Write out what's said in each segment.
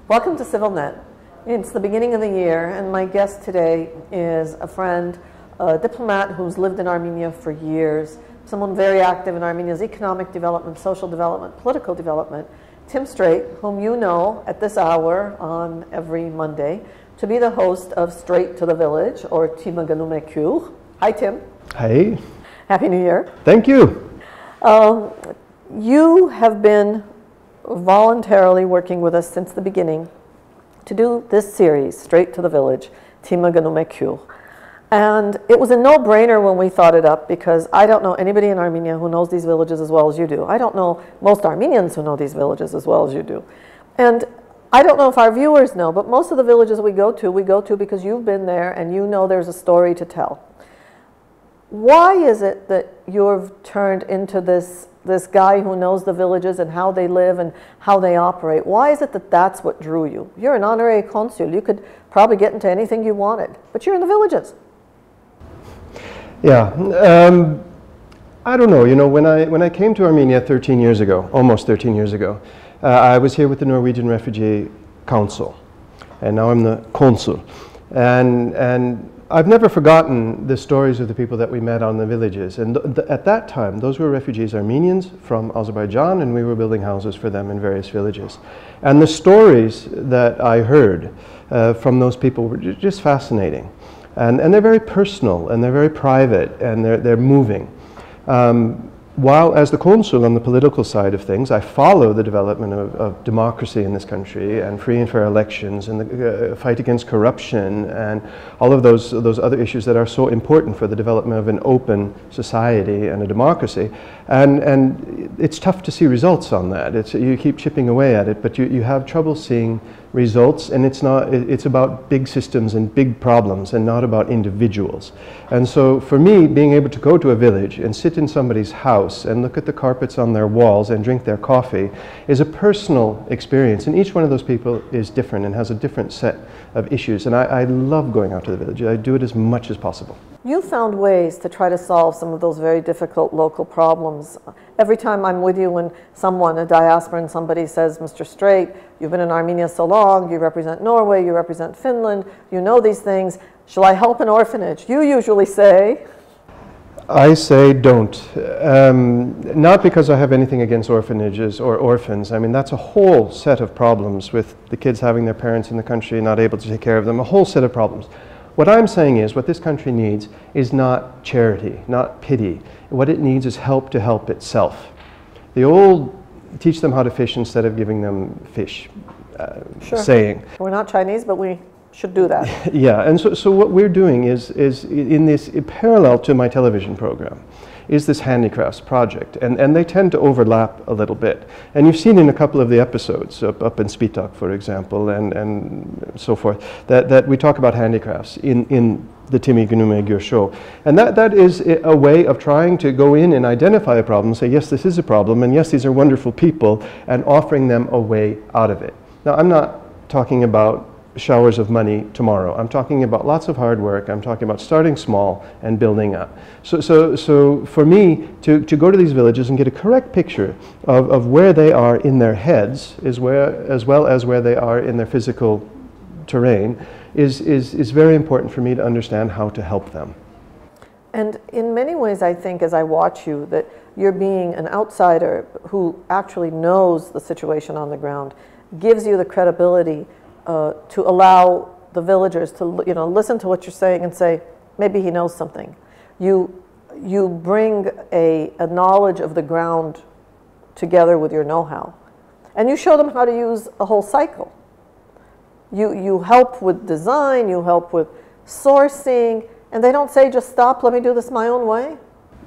Welcome to CivilNet. It's the beginning of the year, and my guest today is a friend, a diplomat who's lived in Armenia for years, someone very active in Armenia's economic development, social development, political development, Tim Straight, whom you know at this hour on every Monday, to be the host of Straight to the Village, or Tima Ganumekyur. Hi, Tim. Hey. Happy New Year. Thank you. You have been voluntarily working with us since the beginning to do this series, Straight to the Village, Tima Ganumekyur. And it was a no-brainer when we thought it up, because I don't know anybody in Armenia who knows these villages as well as you do. I don't know most Armenians who know these villages as well as you do. And I don't know if our viewers know, but most of the villages we go to because you've been there and you know there's a story to tell. Why is it that you've turned into this guy who knows the villages and how they live and how they operate? Why is it that that's what drew you? You're an honorary consul. You could probably get into anything you wanted, but you're in the villages. Yeah, I don't know. You know, when I came to Armenia 13 years ago, almost 13 years ago, I was here with the Norwegian Refugee Council, and now I'm the Consul. And I've never forgotten the stories of the people that we met on the villages. And at that time, those were refugees, Armenians from Azerbaijan, and we were building houses for them in various villages. And the stories that I heard from those people were just fascinating. And they're very personal, and they're very private, and they're moving. While as the consul on the political side of things, I follow the development of democracy in this country and free and fair elections and the fight against corruption and all of those other issues that are so important for the development of an open society and a democracy. And it's tough to see results on that. You keep chipping away at it, but you have trouble seeing results, and it's about big systems and big problems and not about individuals. And so for me, being able to go to a village and sit in somebody's house and look at the carpets on their walls and drink their coffee is a personal experience, and each one of those people is different and has a different set of issues, and I love going out to the village. I do it as much as possible. You found ways to try to solve some of those very difficult local problems. Every time I'm with you when someone, a diasporan, somebody says, Mr. Straight, you've been in Armenia so long, you represent Norway, you represent Finland, you know these things, shall I help an orphanage? You usually say... I say don't. Not because I have anything against orphanages or orphans. I mean, that's a whole set of problems with the kids having their parents in the country, not able to take care of them, a whole set of problems. What I'm saying is what this country needs is not charity, not pity. What it needs is help to help itself. The old teach them how to fish instead of giving them fish sure. saying. We're not Chinese, but we should do that. Yeah, and so what we're doing is in this parallel to my television program, is this Handicrafts project, and they tend to overlap a little bit. And you've seen in a couple of the episodes, up in Spitak, for example, and so forth, that we talk about handicrafts in the Tima Ganumekyur show. And that is a way of trying to go in and identify a problem, say, yes, this is a problem, and yes, these are wonderful people, and offering them a way out of it. Now, I'm not talking about showers of money tomorrow. I'm talking about lots of hard work. I'm talking about starting small and building up. So for me, to go to these villages and get a correct picture of where they are in their heads, as well as where they are in their physical terrain, is very important for me to understand how to help them. And in many ways, I think, as I watch you, that you're being an outsider who actually knows the situation on the ground, gives you the credibility to allow the villagers to listen to what you're saying and say, maybe he knows something. You bring a knowledge of the ground together with your know-how. And you show them how to use a whole cycle. You help with design, you help with sourcing, and they don't say, just stop, let me do this my own way.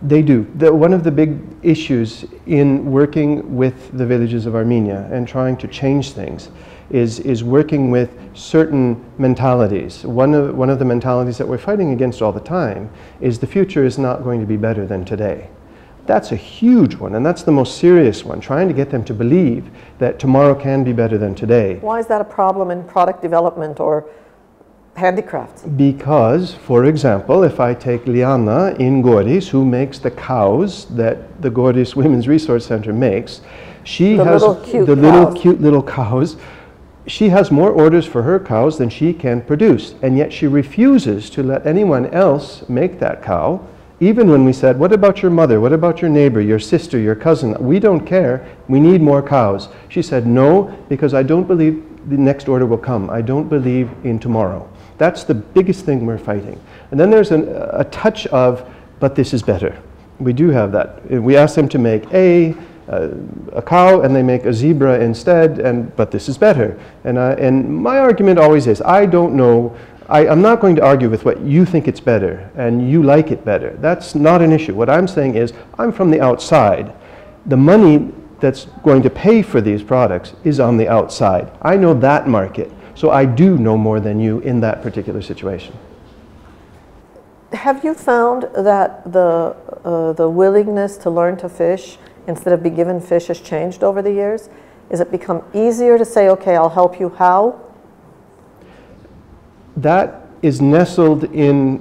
They do. One of the big issues in working with the villages of Armenia and trying to change things is working with certain mentalities. One of the mentalities that we're fighting against all the time is the future is not going to be better than today. That's a huge one, and that's the most serious one, trying to get them to believe that tomorrow can be better than today. Why is that a problem in product development or handicrafts? Because, for example, if I take Liana in Goris, who makes the cows that the Goris Women's Resource Center makes, she has the little cute little cows she has more orders for her cows than she can produce, and yet she refuses to let anyone else make that cow. Even when we said, what about your mother, what about your neighbor, your sister, your cousin, we don't care, we need more cows. She said, no, because I don't believe the next order will come. I don't believe in tomorrow. That's the biggest thing we're fighting. And then there's a touch of, but this is better. We do have that. We ask them to make a cow, and they make a zebra instead, but this is better. And my argument always is, I don't know, I'm not going to argue with what you think it's better, and you like it better. That's not an issue. What I'm saying is, I'm from the outside. The money that's going to pay for these products is on the outside. I know that market, so I do know more than you in that particular situation. Have you found that the willingness to learn to fish instead of be given fish has changed over the years? Is it become easier to say, okay, I'll help you, how? That is nestled in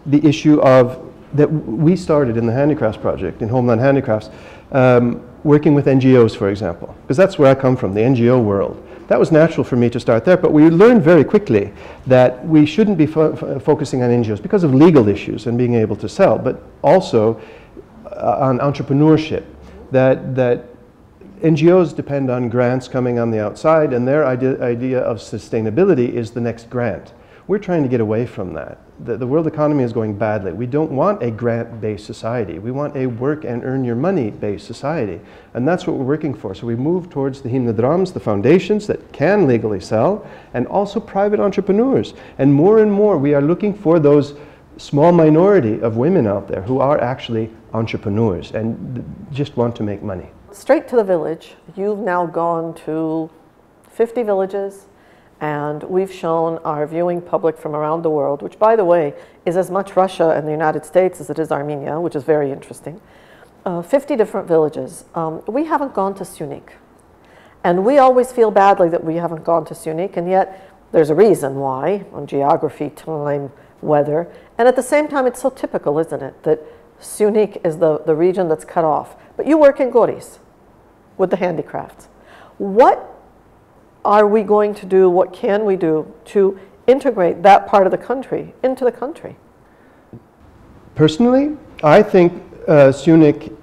the issue of, that we started in the Handicrafts project, in Homeland Handicrafts, working with NGOs, for example, because that's where I come from, the NGO world. That was natural for me to start there, but we learned very quickly that we shouldn't be focusing on NGOs because of legal issues and being able to sell, but also on entrepreneurship, that NGOs depend on grants coming on the outside, and their idea of sustainability is the next grant. We're trying to get away from that. The world economy is going badly. We don't want a grant-based society. We want a work and earn your money-based society. And that's what we're working for. So we move towards the himnadrams, the foundations that can legally sell, and also private entrepreneurs. And more we are looking for those small minority of women out there who are actually entrepreneurs and just want to make money. Straight to the village, you've now gone to 50 villages, and we've shown our viewing public from around the world, which, by the way, is as much Russia and the United States as it is Armenia, which is very interesting. 50 different villages. We haven't gone to Sunik. And we always feel badly that we haven't gone to Sunik, and yet there's a reason why, on geography, time, weather. And at the same time, it's so typical, isn't it, that Sunik is the region that's cut off. But you work in Goris with the handicrafts. What are we going to do, what can we do to integrate that part of the country into the country? Personally, I think Sunik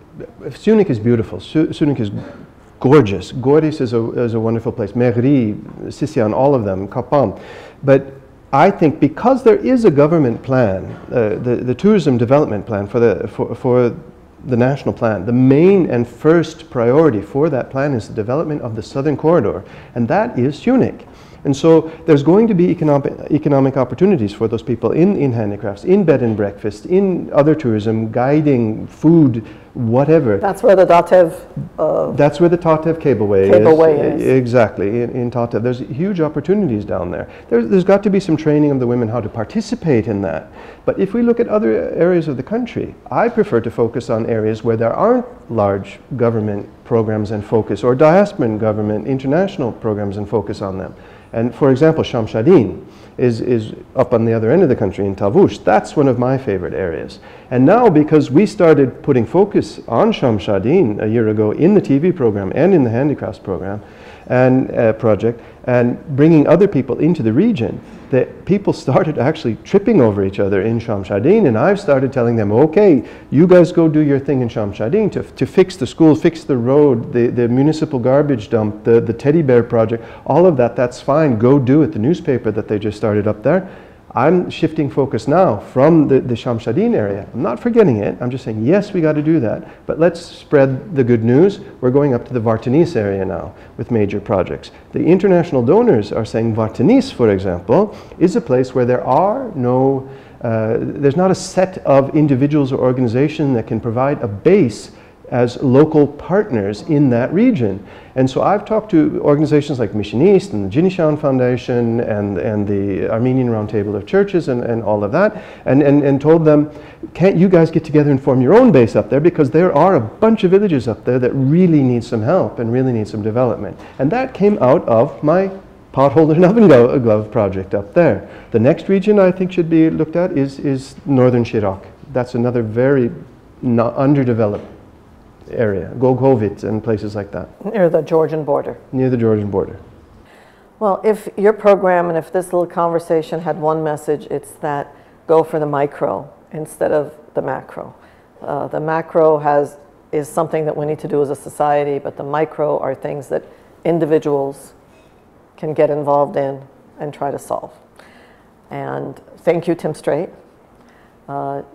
is beautiful. Sunik is gorgeous. Goris is a wonderful place. Mehri, Sisian, all of them, Kapan. But I think because there is a government plan, the tourism development plan for the national plan, the main and first priority for that plan is the development of the southern corridor, and that is Sunik. And so there's going to be economic opportunities for those people in handicrafts, in bed and breakfast, in other tourism, guiding, food, whatever. That's where the Datev... that's where the Tatev cableway is. Exactly, in Tatev. There's huge opportunities down there. There's got to be some training of the women how to participate in that. But if we look at other areas of the country, I prefer to focus on areas where there aren't large government programs and focus, or diasporan government, international programs and focus on them. And for example, Shamshadin is up on the other end of the country in Tavush. That's one of my favorite areas. And now, because we started putting focus on Shamshadin a year ago in the TV program and in the handicrafts program and project, and bringing other people into the region, that people started actually tripping over each other in Shamshadin, and I've started telling them, okay, you guys go do your thing in Shamshadin to fix the school, fix the road, the municipal garbage dump, the teddy bear project, all of that, that's fine, go do it. The newspaper that they just started up there, I'm shifting focus now from the Shamshadin area. I'm not forgetting it. I'm just saying, yes, we got to do that. But let's spread the good news. We're going up to the Vartanis area now with major projects. The international donors are saying Vartanis, for example, is a place where there are no, there's not a set of individuals or organizations that can provide a base as local partners in that region. And so I've talked to organizations like Mission East and the Jinishan Foundation and the Armenian Roundtable of Churches and all of that, and told them, can't you guys get together and form your own base up there, because there are a bunch of villages up there that really need some help and really need some development. And that came out of my potholder and oven glove project up there. The next region I think should be looked at is Northern Shirak. That's another very underdeveloped area, Gogovit and places like that. Near the Georgian border. Near the Georgian border. Well, if your program and if this little conversation had one message, it's that go for the micro instead of the macro. The macro is something that we need to do as a society, but the micro are things that individuals can get involved in and try to solve. And thank you, Tim Strait.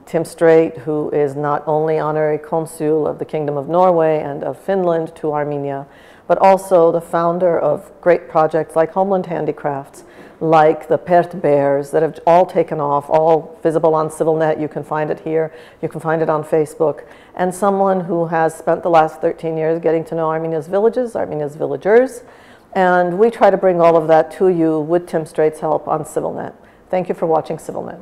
Tim Strait, who is not only Honorary Consul of the Kingdom of Norway and of Finland to Armenia, but also the founder of great projects like Homeland Handicrafts, like the Pert Bears that have all taken off, all visible on CivilNet. You can find it here. You can find it on Facebook. And someone who has spent the last 13 years getting to know Armenia's villages, Armenia's villagers. And we try to bring all of that to you with Tim Strait's help on CivilNet. Thank you for watching CivilNet.